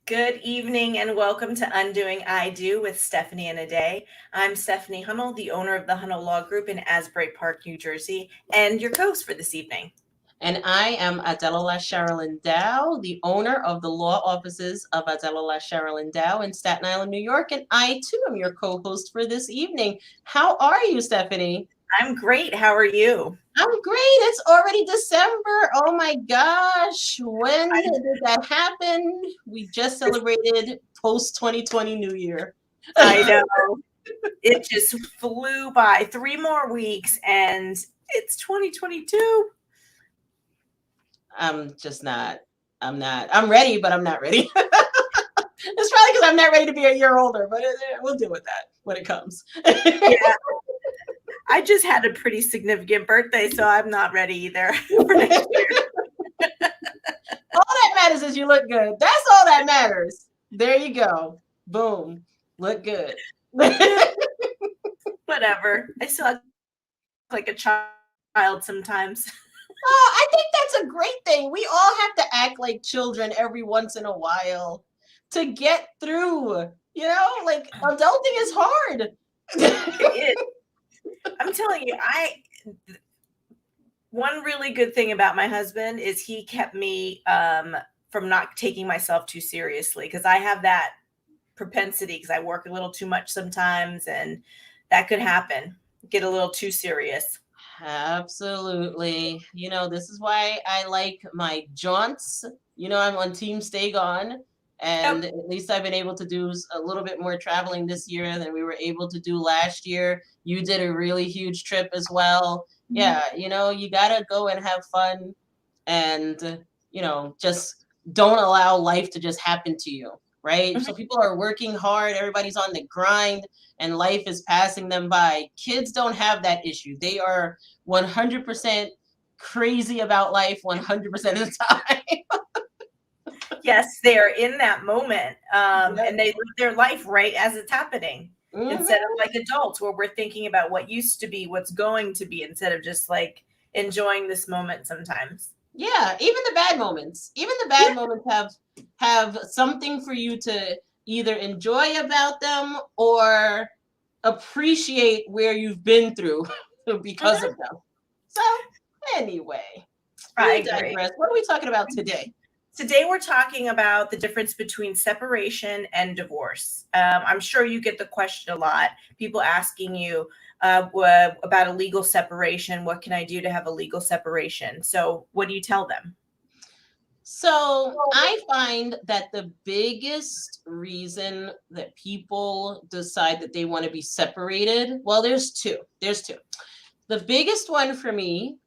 Good evening and welcome to Undoing I Do with Stephanie and Ade. I'm Stephanie Hunnell, the owner of the Hunnell Law Group in Asbury Park, New Jersey, and your host for this evening. And I am Adela Sherilyn Dow, the owner of the law offices of Adela Sherilyn Dow in Staten Island, New York. And I too am your co-host for this evening. How are you, Stephanie? I'm great. How are you? I'm great. It's already December. Oh my gosh. When did that happen? We just celebrated post 2020 New Year. I know. It just flew by. 3 more weeks and it's 2022. I'm just not. I'm ready, but I'm not ready. It's probably because I'm not ready to be a year older, but we'll deal with that when it comes. Yeah. I just had a pretty significant birthday, so I'm not ready either for next year. All that matters is you look good. That's all that matters. There you go. Boom. Look good. Whatever. I still act like a child sometimes. I think that's a great thing. We all have to act like children every once in a while to get through. Like adulting is hard. It is. I'm telling you, one really good thing about my husband is he kept me from not taking myself too seriously, because I have that propensity because I work a little too much sometimes, and that could happen. Get a little too serious. Absolutely. This is why I like my jaunts. I'm on Team Stay Gone. And Yep. at least I've been able to do a little bit more traveling this year than we were able to do last year. You did a really huge trip as well. Yeah, you got to go and have fun and, just don't allow life to just happen to you, right? Mhm. So people are working hard, everybody's on the grind, and life is passing them by. Kids don't have that issue. They are 100% crazy about life 100% of the time. Yes, they're in that moment, Yep. and they live their life right as it's happening, instead Mhm. of like adults where we're thinking about what used to be, what's going to be, instead of just like enjoying this moment sometimes. Yeah, even the bad moments. Even the Yeah. bad moments have something for you to either enjoy about them or appreciate where you've been through because Mhm. of them. So, anyway, I we agree. digress. What are we talking about today? Today, we're talking about the difference between separation and divorce. I'm sure you get the question a lot. People asking you about a legal separation. What can I do to have a legal separation? So, what do you tell them? So, I find that the biggest reason that people decide that they want to be separated, well, there's two. There's two. The biggest one for me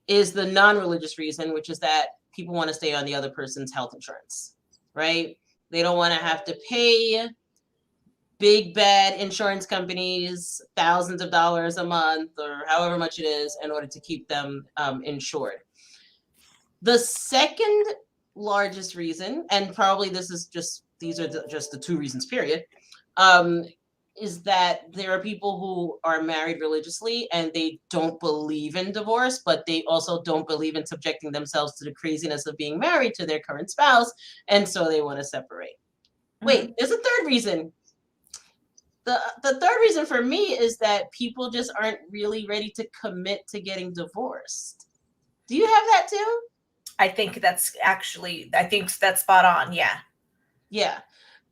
is the non-religious reason, which is that people want to stay on the other person's health insurance, right? They don't want to have to pay big bad insurance companies thousands of dollars a month or however much it is in order to keep them insured. The second largest reason, and probably these are just the two reasons, period, um, is that there are people who are married religiously and they don't believe in divorce, but they also don't believe in subjecting themselves to the craziness of being married to their current spouse, and so they want to separate. Wait, Mhm. there's a third reason. The third reason for me is that people just aren't really ready to commit to getting divorced. Do you have that too? I think that's spot on. Yeah. Yeah.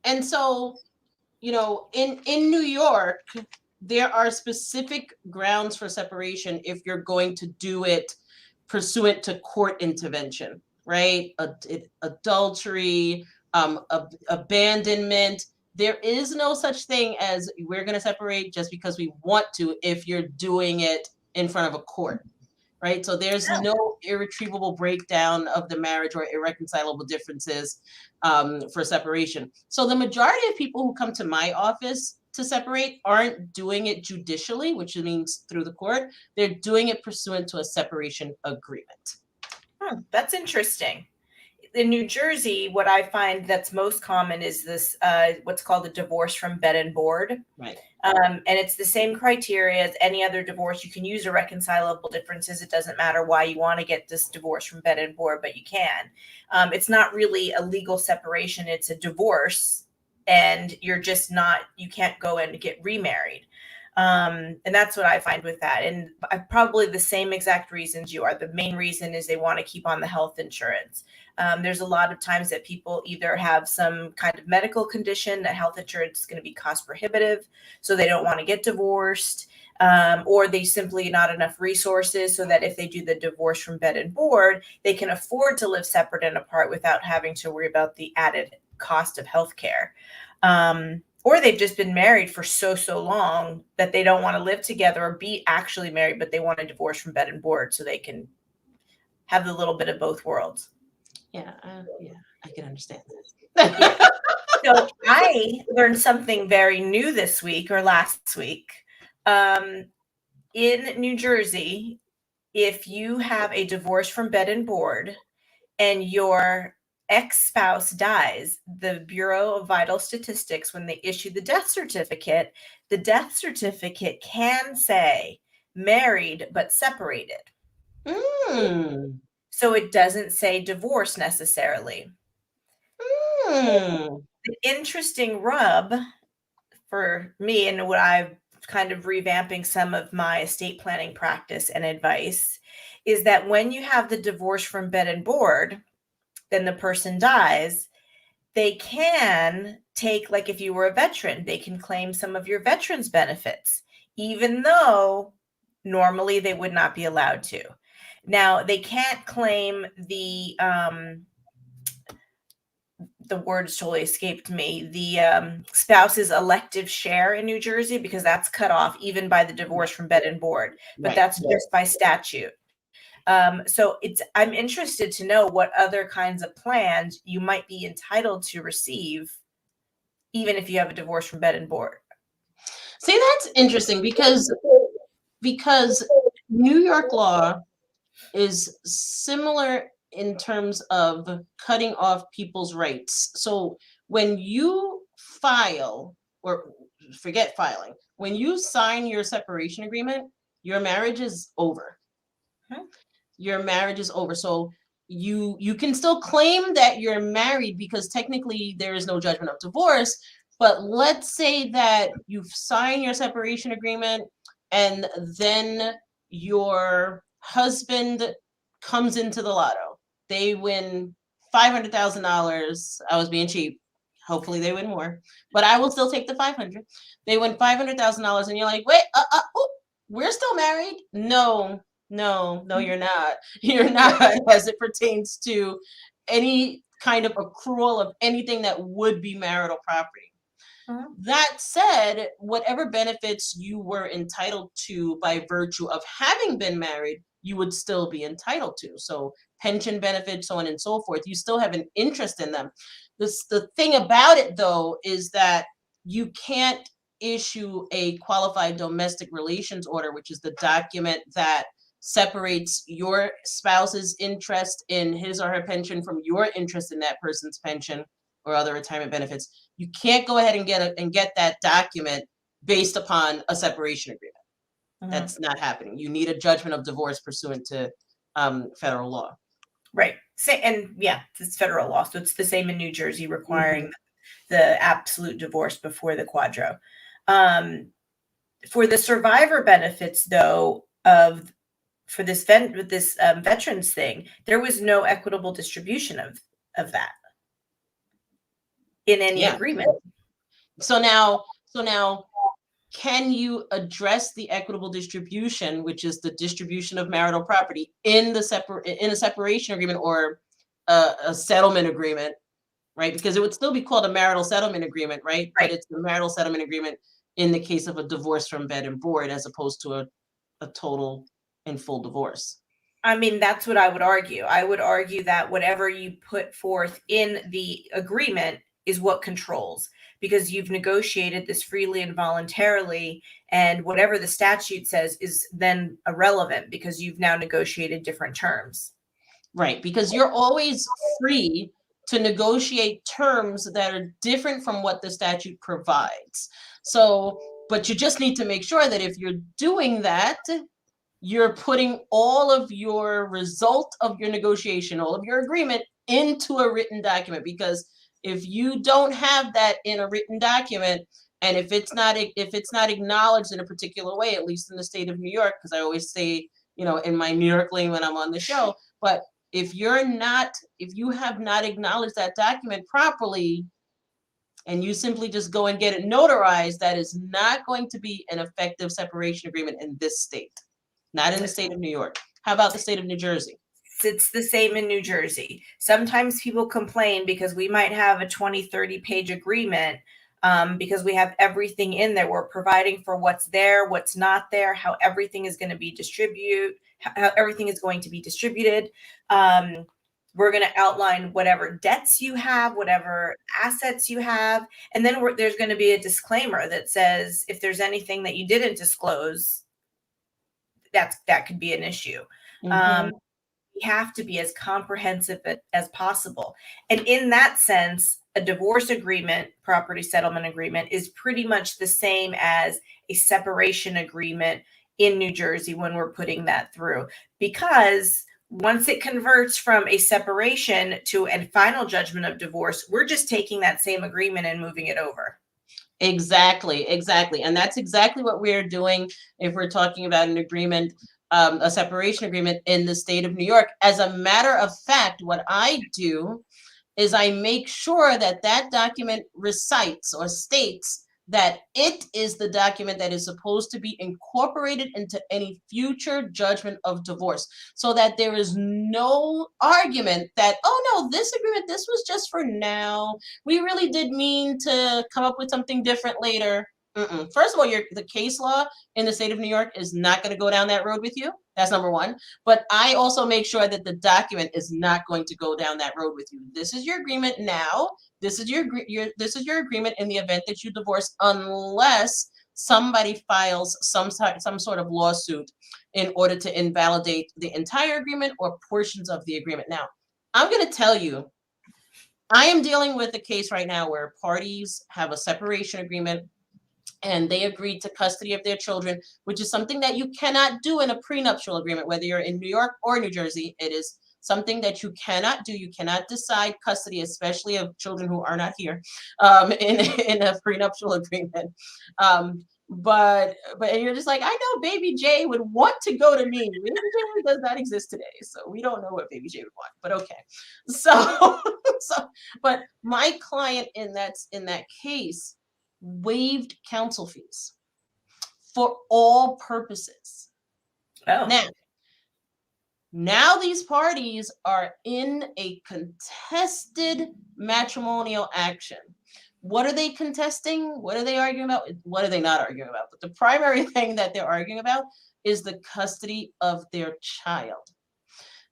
And so, in New York, there are specific grounds for separation if you're going to do it pursuant to court intervention, right? Adultery, abandonment. There is no such thing as we're going to separate just because we want to if you're doing it in front of a court, right? So there's Oh. no irretrievable breakdown of the marriage or irreconcilable differences for separation. So the majority of people who come to my office to separate aren't doing it judicially, which means through the court. They're doing it pursuant to a separation agreement. That's interesting. in New Jersey, what I find that's most common is this, what's called a divorce from bed and board. Right. And it's the same criteria as any other divorce. You can use irreconcilable differences. It doesn't matter why you want to get this divorce from bed and board, but you can. It's not really a legal separation. It's a divorce, and you're just not, you can't go and get remarried. And that's what I find with that. And probably the same exact reasons you are. The main reason is they want to keep on the health insurance. There's a lot of times that people either have some kind of medical condition that health insurance is going to be cost prohibitive, so they don't want to get divorced, or they simply not enough resources so that if they do the divorce from bed and board, they can afford to live separate and apart without having to worry about the added cost of healthcare. Or they've just been married for so long that they don't want to live together or be actually married, but they want a divorce from bed and board so they can have the little bit of both worlds. Yeah, I can understand that. So I learned something very new this week or last week. In New Jersey, if you have a divorce from bed and board and your ex-spouse dies, the Bureau of Vital Statistics, when they issue the death certificate can say married but separated. So it doesn't say divorce necessarily. The interesting rub for me, and what I've kind of revamping some of my estate planning practice and advice, is that when you have the divorce from bed and board, then the person dies, they can take, like if you were a veteran, they can claim some of your veterans benefits, even though normally they would not be allowed to. Now, they can't claim the word's totally escaped me, the spouse's elective share in New Jersey, because that's cut off even by the divorce from bed and board, but that's just by statute. So I'm interested to know what other kinds of plans you might be entitled to receive, even if you have a divorce from bed and board. See, that's interesting because New York law is similar in terms of cutting off people's rights. So when you file, or forget filing, when you sign your separation agreement, your marriage is over. Your marriage is over. So you can still claim that you're married because technically there is no judgment of divorce. But let's say that you've signed your separation agreement and then your husband comes into the lotto. They win $500,000. I was being cheap. Hopefully they win more, but I will still take the 500. They win $500,000 and you're like, wait, we're still married? No, you're not. You're not, as it pertains to any kind of accrual of anything that would be marital property. That said, whatever benefits you were entitled to by virtue of having been married, you would still be entitled to. So pension benefits, so on and so forth, you still have an interest in them. The thing about it, though, is that you can't issue a qualified domestic relations order, which is the document that separates your spouse's interest in his or her pension from your interest in that person's pension or other retirement benefits. You can't go ahead and get that document based upon a separation agreement. That's not happening. You need a judgment of divorce pursuant to federal law. Right. It's federal law. So it's the same in New Jersey, requiring the absolute divorce before the quadro. For the survivor benefits, though, for this veterans thing, there was no equitable distribution of that in any agreement. So now, can you address the equitable distribution, which is the distribution of marital property, in a separation agreement or a settlement agreement, right? Because it would still be called a marital settlement agreement, right? But it's the marital settlement agreement in the case of a divorce from bed and board, as opposed to a total and full divorce. I mean, that's what I would argue. I would argue that whatever you put forth in the agreement is what controls, because you've negotiated this freely and voluntarily, and whatever the statute says is then irrelevant because you've now negotiated different terms. Right, because you're always free to negotiate terms that are different from what the statute provides. So, but you just need to make sure that if you're doing that, you're putting all of your result of your negotiation, all of your agreement into a written document. Because if you don't have that in a written document, and if it's not acknowledged in a particular way, at least in the state of New York, because I always say, in my New York lane when I'm on the show, but if you have not acknowledged that document properly, and you simply just go and get it notarized, that is not going to be an effective separation agreement in this state, not in the state of New York. How about the state of New Jersey? It's the same in New Jersey. Sometimes people complain because we might have a 20, 30 page agreement because we have everything in there. We're providing for what's there, what's not there, how everything is going to be distributed. We're going to outline whatever debts you have, whatever assets you have. And then there's going to be a disclaimer that says, if there's anything that you didn't disclose, that could be an issue. Mm-hmm. We have to be as comprehensive as possible. And in that sense, a divorce agreement, property settlement agreement, is pretty much the same as a separation agreement in New Jersey when we're putting that through. Because once it converts from a separation to a final judgment of divorce, we're just taking that same agreement and moving it over. Exactly. And that's exactly what we're doing if we're talking about an agreement, a separation agreement in the state of New York. As a matter of fact, what I do is I make sure that that document recites or states that it is the document that is supposed to be incorporated into any future judgment of divorce, so that there is no argument that, oh no, this agreement, this was just for now. We really did mean to come up with something different later. First of all, the case law in the state of New York is not going to go down that road with you. That's number one. But I also make sure that the document is not going to go down that road with you. This is your agreement now. This is your agreement in the event that you divorce, unless somebody files some sort of lawsuit in order to invalidate the entire agreement or portions of the agreement. Now, I'm going to tell you, I am dealing with a case right now where parties have a separation agreement and they agreed to custody of their children, which is something that you cannot do in a prenuptial agreement, whether you're in New York or New Jersey. It is something that you cannot do. You cannot decide custody, especially of children who are not here, in a prenuptial agreement. But you're just like, I know Baby J would want to go to me. Baby J does not exist today, so we don't know what Baby J would want. But okay, but my client in that case waived counsel fees for all purposes. Oh. Now these parties are in a contested matrimonial action. What are they contesting? What are they arguing about? What are they not arguing about? But the primary thing that they're arguing about is the custody of their child.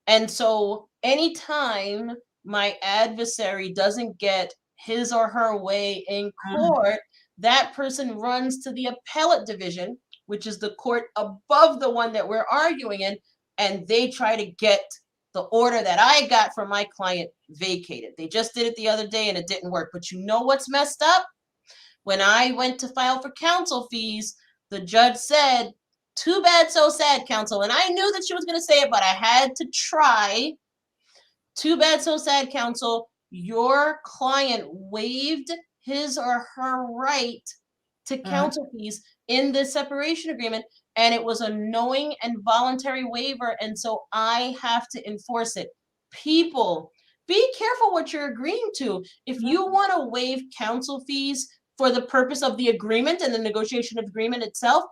And so anytime my adversary doesn't get his or her way in court, that person runs to the appellate division, which is the court above the one that we're arguing in, and they try to get the order that I got from my client vacated. They just did it the other day and it didn't work. But you know what's messed up? When I went to file for counsel fees, the judge said, "Too bad, so sad, counsel." And I knew that she was going to say it, but I had to try. "Too bad, so sad, counsel. Your client waived his or her right to counsel fees in the separation agreement, and it was a knowing and voluntary waiver, and so I have to enforce it." People, be careful what you're agreeing to. If you want to waive counsel fees for the purpose of the agreement and the negotiation of agreement itself,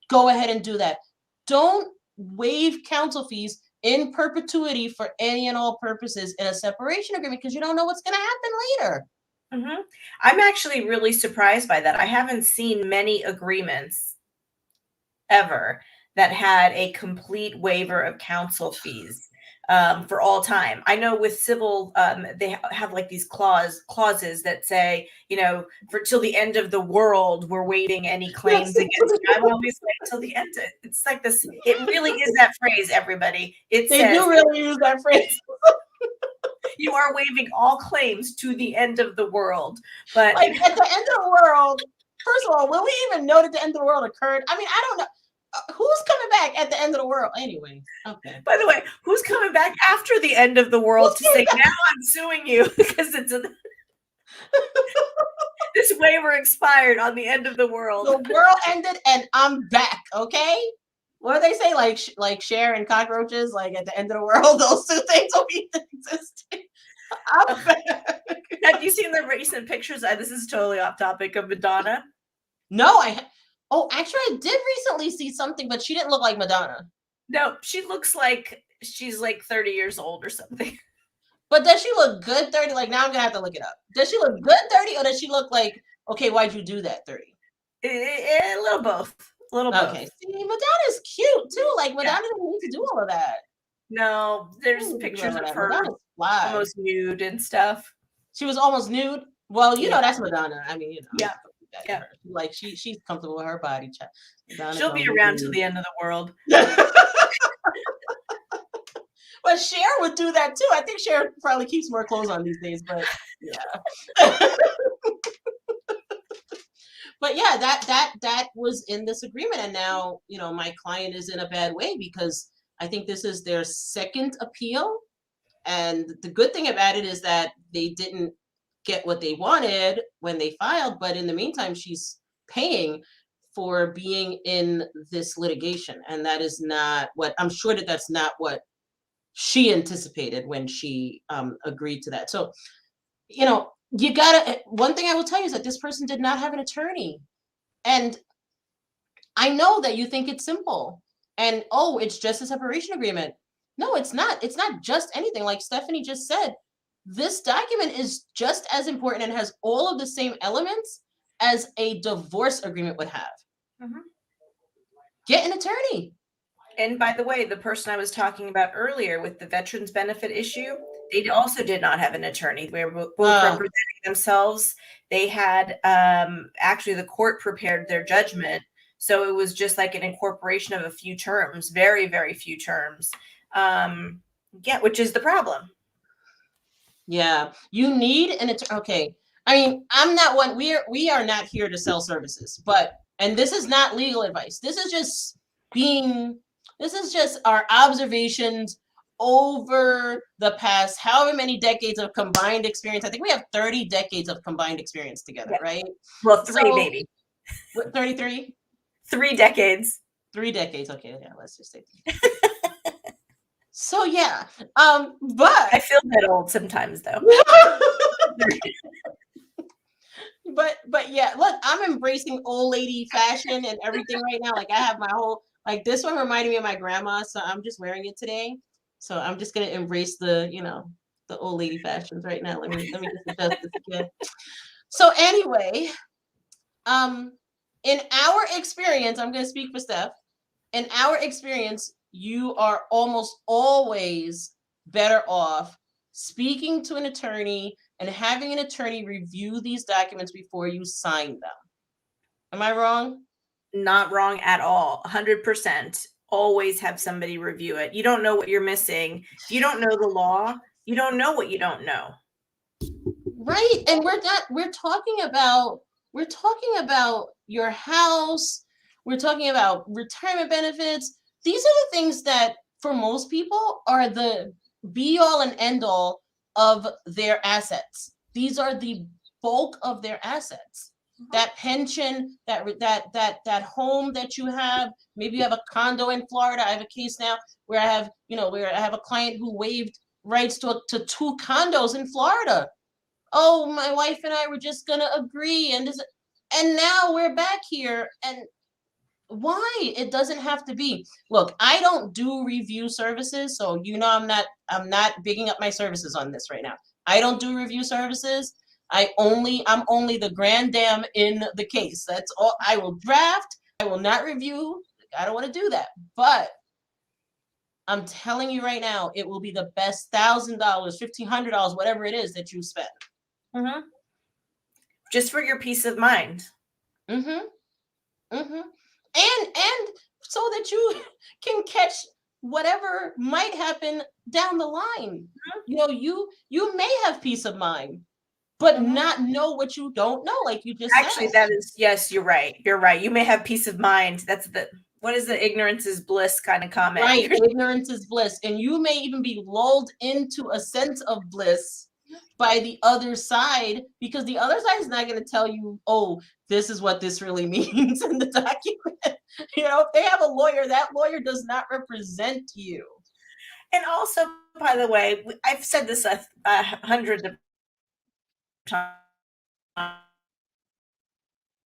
go ahead and do that. Don't waive counsel fees in perpetuity for any and all purposes in a separation agreement, because you don't know what's going to happen later. I'm actually really surprised by that. I haven't seen many agreements ever that had a complete waiver of counsel fees. for all time. I know with civil, they have like these clauses that say, for till the end of the world, we're waiting any claims against you. I'm always like, till the end. It's like this. It really is that phrase, everybody. They do really use that phrase. You are waiving all claims to the end of the world. But like at the end of the world, first of all, will we even know that the end of the world occurred? I mean, I don't know. Who's coming back at the end of the world anyway? Okay. By the way, who's coming back after the end of the world to say, now I'm suing you because this waiver expired on the end of the world. The world ended and I'm back, okay? What do they say? Like Cher and cockroaches, like at the end of the world, those two things will be existing. I'm back. Have you seen the recent pictures? This is totally off topic, of Madonna. No, actually, I did recently see something, but she didn't look like Madonna. No, she looks like she's like 30 years old or something. But does she look good 30? Like, now I'm gonna have to look it up. Does she look good 30, or does she look like, okay, why'd you do that 30? A little both. A little both. Okay. See, Madonna's cute too. Like, Madonna doesn't need to do all of that. No, there's pictures of her almost nude and stuff. She was almost nude. Well, you know that's Madonna. I mean, Yeah. Like she's comfortable with her body. She'll be around till the end of the world. But Cher would do that too. I think Cher probably keeps more clothes on these days, but yeah. But yeah, that was in this agreement, and now my client is in a bad way because I think this is their second appeal, and the good thing about it is that they didn't get what they wanted when they filed, but in the meantime, she's paying for being in this litigation, and that is not what I'm sure that's not what she anticipated when she agreed to that. So, you gotta. One thing I will tell you is that this person did not have an attorney, and I know that you think it's simple, and it's just a separation agreement. No, it's not. It's not just anything. Like Stephanie just said, this document is just as important and has all of the same elements as a divorce agreement would have. Mm-hmm. Get an attorney. And by the way, the person I was talking about earlier with the veterans benefit issue, they also did not have an attorney. They were both representing themselves. They had actually the court prepared their judgment. So it was just like an incorporation of a few terms, very, very few terms. Which is the problem. Yeah, you need an attorney. Okay. I mean, I'm not one. We are not here to sell services, and this is not legal advice. This is just our observations over the past however many decades of combined experience. I think we have 30 decades of combined experience together, right? Well, three, maybe. 33? 3 decades. 3 decades. Okay, yeah, let's just say. So yeah, but I feel that old sometimes though. But yeah, look, I'm embracing old lady fashion and everything right now. Like I have my whole, like this one reminded me of my grandma, so I'm just wearing it today. So I'm just gonna embrace the old lady fashions right now. Let me just adjust this again. So anyway, in our experience, I'm gonna speak for Steph. In our experience, you are almost always better off speaking to an attorney and having an attorney review these documents before you sign them. Am I wrong? Not wrong at all. 100%. Always have somebody review it. You don't know what you're missing. If you don't know the law, you don't know what you don't know. Right. And we're talking about your house. We're talking about retirement benefits. These are the things that for most people are the be all and end all of their assets. These are the bulk of their assets. That pension, that home that you have, maybe you have a condo in Florida. I have a case now where I have a client who waived rights to 2 condos in Florida. Oh, my wife and I were just gonna agree, and now we're back here. And why? It doesn't have to be. Look, I don't do review services, so I'm not bigging up my services on this right now. I don't do review services. I'm only the grand dam in the case. That's all. I will draft. I will not review. I don't want to do that. But I'm telling you right now, it will be the best $1,000, $1,500, whatever it is that you spend. Mm-hmm. Just for your peace of mind. Mm-hmm. Mm-hmm. And so that you can catch whatever might happen down the line. You may have peace of mind, but not know what you don't know, like you just Actually, said. that is, yes, you're right. You're right. You may have peace of mind. That's what is the ignorance is bliss kind of comment? Right. Ignorance is bliss. And you may even be lulled into a sense of bliss by the other side, because the other side is not going to tell you, oh, this is what this really means in the document. If they have a lawyer, that lawyer does not represent you. And also, by the way, I've said this hundreds of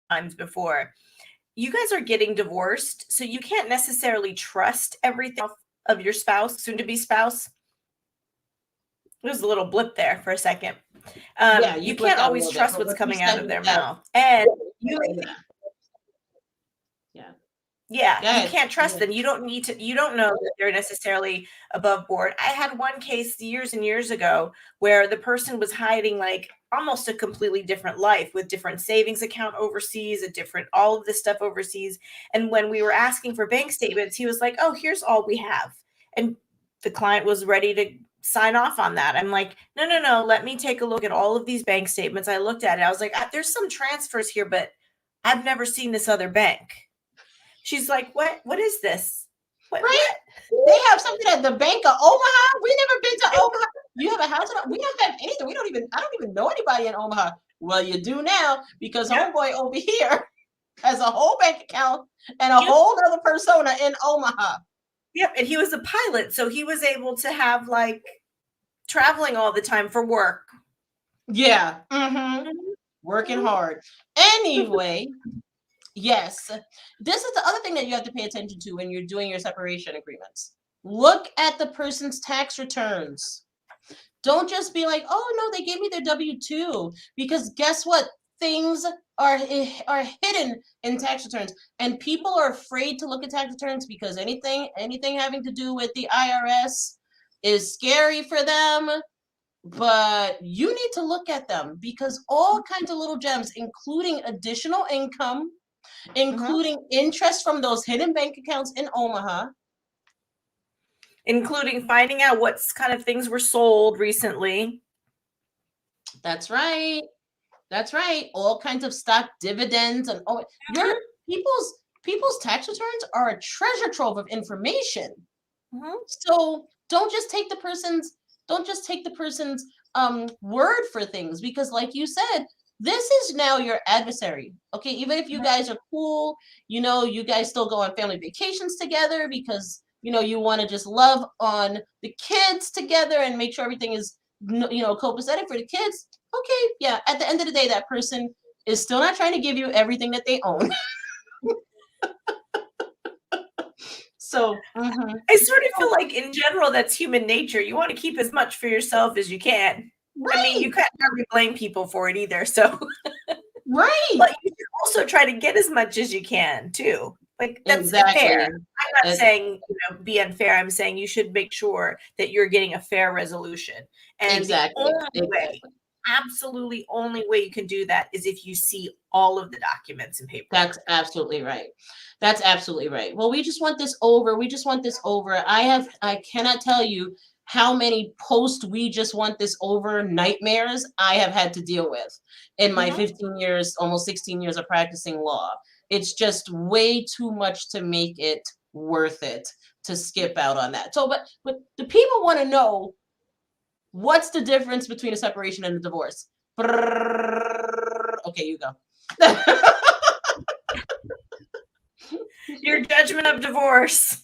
times before. You guys are getting divorced, so you can't necessarily trust everything of your spouse, soon-to-be spouse. There's a little blip there for a second. You can't always trust what's coming out of their mouth, and you can't trust them. You don't know that they're necessarily above board. I had one case years and years ago where the person was hiding like almost a completely different life with different savings account overseas, all of this stuff overseas. And when we were asking for bank statements, he was like, oh, here's all we have. And the client was ready to sign off on that. I'm like, no, let me take a look at all of these bank statements. I looked at it. I was like, there's some transfers here, but I've never seen this other bank. She's like, what is this? What? They have something at the Bank of Omaha. We never been to Omaha. You have a house? We don't have anything. I don't even know anybody in Omaha. Well, you do now, because homeboy over here has a whole bank account and a whole other persona in Omaha. Yep. And he was a pilot, so he was able to have like traveling all the time for work. Yeah. Mm-hmm. Working hard. Anyway. Yes, this is the other thing that you have to pay attention to when you're doing your separation agreements. Look at the person's tax returns. Don't just be like, oh, no, they gave me their W-2, because guess what? Things are hidden in tax returns, and people are afraid to look at tax returns because anything having to do with the IRS is scary for them. But you need to look at them, because all kinds of little gems, including additional income, including interest from those hidden bank accounts in Omaha, including finding out what kind of things were sold recently. That's right. All kinds of stock dividends, and your people's tax returns are a treasure trove of information. So don't just take the person's word for things, because like you said, this is now your adversary. Okay, even if you guys are cool, you guys still go on family vacations together because you want to just love on the kids together and make sure everything is copacetic for the kids. Okay, yeah, at the end of the day, that person is still not trying to give you everything that they own. So I sort of feel like in general that's human nature. You want to keep as much for yourself as you can. Right. I mean, you can't really blame people for it either. So right. But you should also try to get as much as you can too. Like that's fair. I'm not saying be unfair. I'm saying you should make sure that you're getting a fair resolution. And the only way, absolutely only way you can do that is if you see all of the documents and paper. That's absolutely right. That's absolutely right. Well, we just want this over. I cannot tell you how many post we just want this over nightmares I have had to deal with in my 15 years, almost 16 years of practicing law. It's just way too much to make it worth it to skip out on that. So, but the people want to know, what's the difference between a separation and a divorce? Okay, you go. Your judgment of divorce.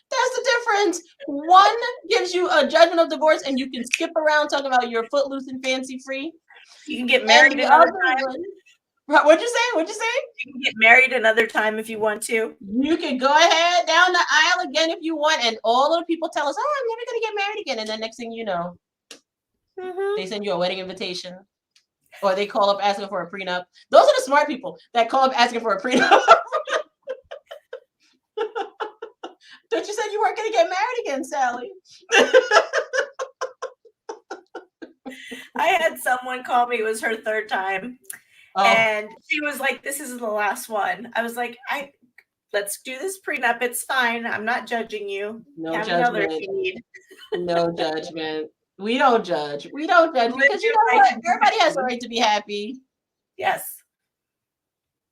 That's the difference. One gives you a judgment of divorce, and you can skip around talking about your footloose and fancy free. You can get married another time. What'd you say? You can get married another time if you want to. You can go ahead down the aisle again if you want. And all of the people tell us, oh, I'm never going to get married again. And then next thing you know, they send you a wedding invitation. Or they call up asking for a prenup. Those are the smart people that call up asking for a prenup. But you said you weren't going to get married again, Sally. I had someone call me. It was her third time. Oh, And she was like, this is the last one. I was like, let's do this prenup. It's fine. I'm not judging you. no Have another if judgment. you need. No judgment. We don't judge. We don't judge because you know what? Everybody has a right to be happy. Yes.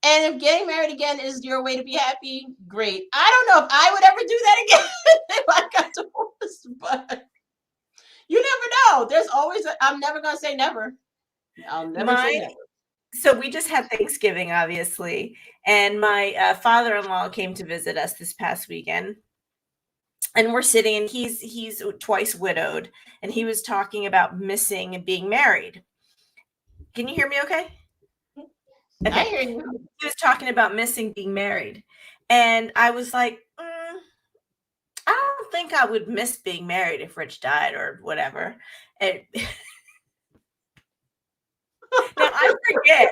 And if getting married again is your way to be happy, great. I don't know if I would ever do that again if I got divorced, but you never know. There's always, I'm never going to say never. I'll never say never. So we just had Thanksgiving, obviously, and my father-in-law came to visit us this past weekend. And we're sitting, and he's twice widowed, and he was talking about missing and being married. Can you hear me okay? Okay. I hear you. He was talking about missing being married. And I was like, I don't think I would miss being married if Rich died or whatever. And now I forget.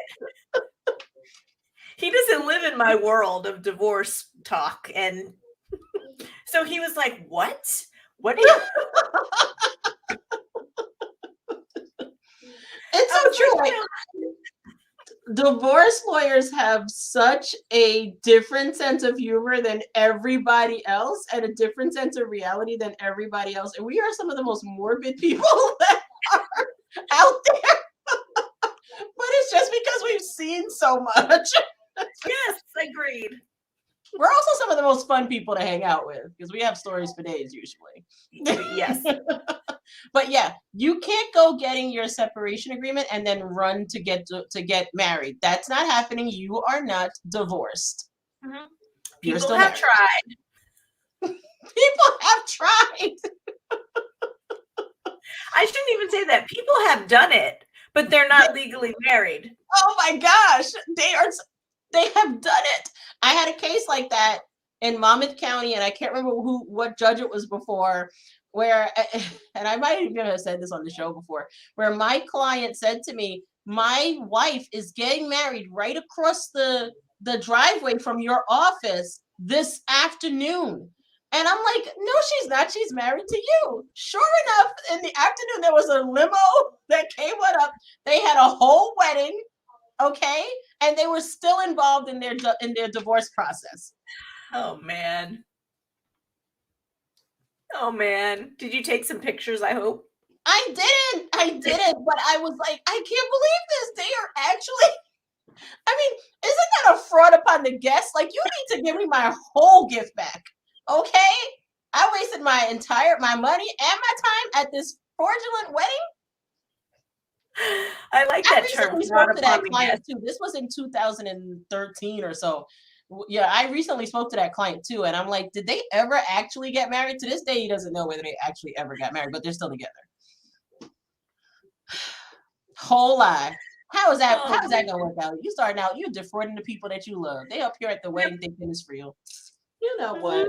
He doesn't live in my world of divorce talk. And so he was like, what? What do you? It's so true. Like, divorce lawyers have such a different sense of humor than everybody else and a different sense of reality than everybody else. And we are some of the most morbid people that are out there. But it's just because we've seen so much. Yes, agreed. We're also some of the most fun people to hang out with because we have stories for days usually. Yes. But yeah, you can't go getting your separation agreement and then run to get married. That's not happening. You are not divorced. Mm-hmm. You're People have tried. People have tried. I shouldn't even say that. People have done it, but they're not legally married. Oh my gosh, they have done it. I had a case like that in Monmouth County, and I can't remember what judge it was before, where, and I might even have said this on the show before, where my client said to me, my wife is getting married right across the driveway from your office this afternoon. And I'm like, no, she's not. She's married to you. Sure enough, in the afternoon, there was a limo that came up. They had a whole wedding, okay? And they were still involved in their divorce process. Oh, man. Oh, man. Did you take some pictures, I hope? I didn't. But I was like, I can't believe this. They are actually, I mean, isn't that a fraud upon the guest? Like, you need to give me my whole gift back. Okay? I wasted my money and my time at this fraudulent wedding. I like that term. We spoke to that client too. This was in 2013 or so. Yeah, I recently spoke to that client too, and I'm like, did they ever actually get married? To this day, he doesn't know whether they actually ever got married, but they're still together. Whole lie. How is that gonna work out? You starting out, you're defrauding the people that you love. They up here at the wedding thinking it's real. You know what?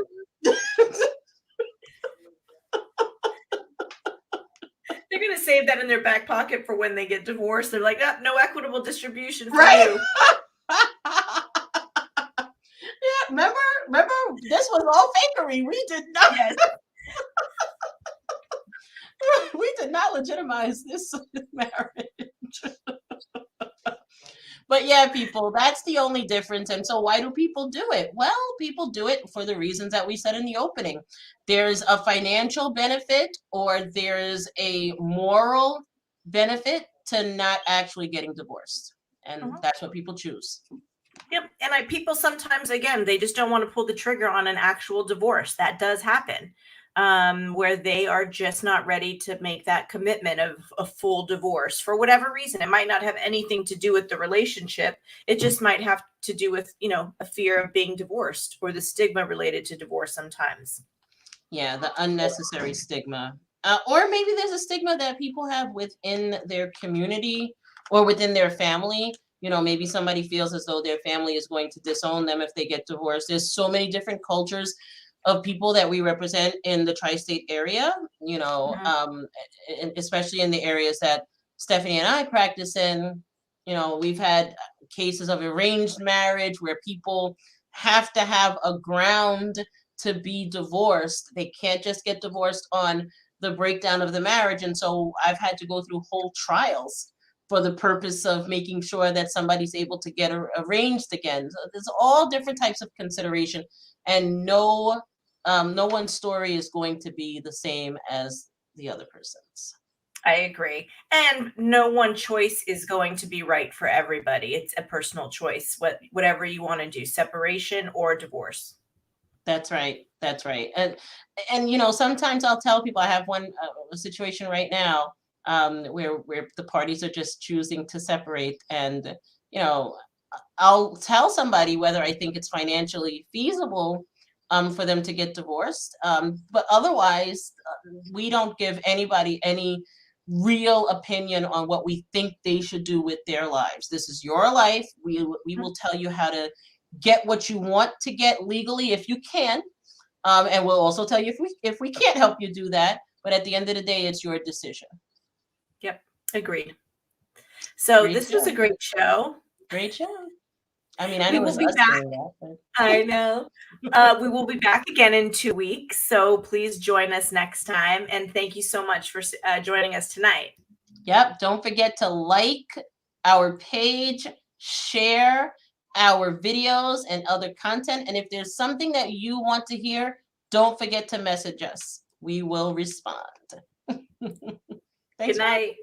They're going to save that in their back pocket for when they get divorced. They're like, oh, no equitable distribution for you. Yeah, remember, this was all fakery. We did not. Yes. We did not legitimize this marriage. But yeah, people, that's the only difference. And so why do people do it? Well, people do it for the reasons that we said in the opening. There's a financial benefit or there's a moral benefit to not actually getting divorced. And that's what people choose. Yep. And people sometimes, again, they just don't want to pull the trigger on an actual divorce. That does happen. Where they are just not ready to make that commitment of a full divorce for whatever reason. It might not have anything to do with the relationship. It just might have to do with, a fear of being divorced or the stigma related to divorce sometimes. Yeah, the unnecessary stigma. Or maybe there's a stigma that people have within their community or within their family. Maybe somebody feels as though their family is going to disown them if they get divorced. There's so many different cultures of people that we represent in the tri-state area, especially in the areas that Stephanie and I practice in. We've had cases of arranged marriage where people have to have a ground to be divorced. They can't just get divorced on the breakdown of the marriage. And so I've had to go through whole trials for the purpose of making sure that somebody's able to get arranged again. So there's all different types of consideration, and no one's story is going to be the same as the other person's. I agree. And no one choice is going to be right for everybody. It's a personal choice, whatever you want to do, separation or divorce. That's right. That's right. And you know, sometimes I'll tell people, I have one a situation right now where the parties are just choosing to separate, and you know, I'll tell somebody whether I think it's financially feasible for them to get divorced. But otherwise, we don't give anybody any real opinion on what we think they should do with their lives. This is your life. We will tell you how to get what you want to get legally if you can, and we'll also tell you if we can't help you do that. But at the end of the day, it's your decision. Yep, agreed. So Great this show. was a great show. Great show. I mean, I We know will it's be us back. doing that, but I know. We will be back again in 2 weeks. So please join us next time. And thank you so much for joining us tonight. Yep. Don't forget to like our page, share our videos and other content. And if there's something that you want to hear, don't forget to message us. We will respond. Thanks. Good night.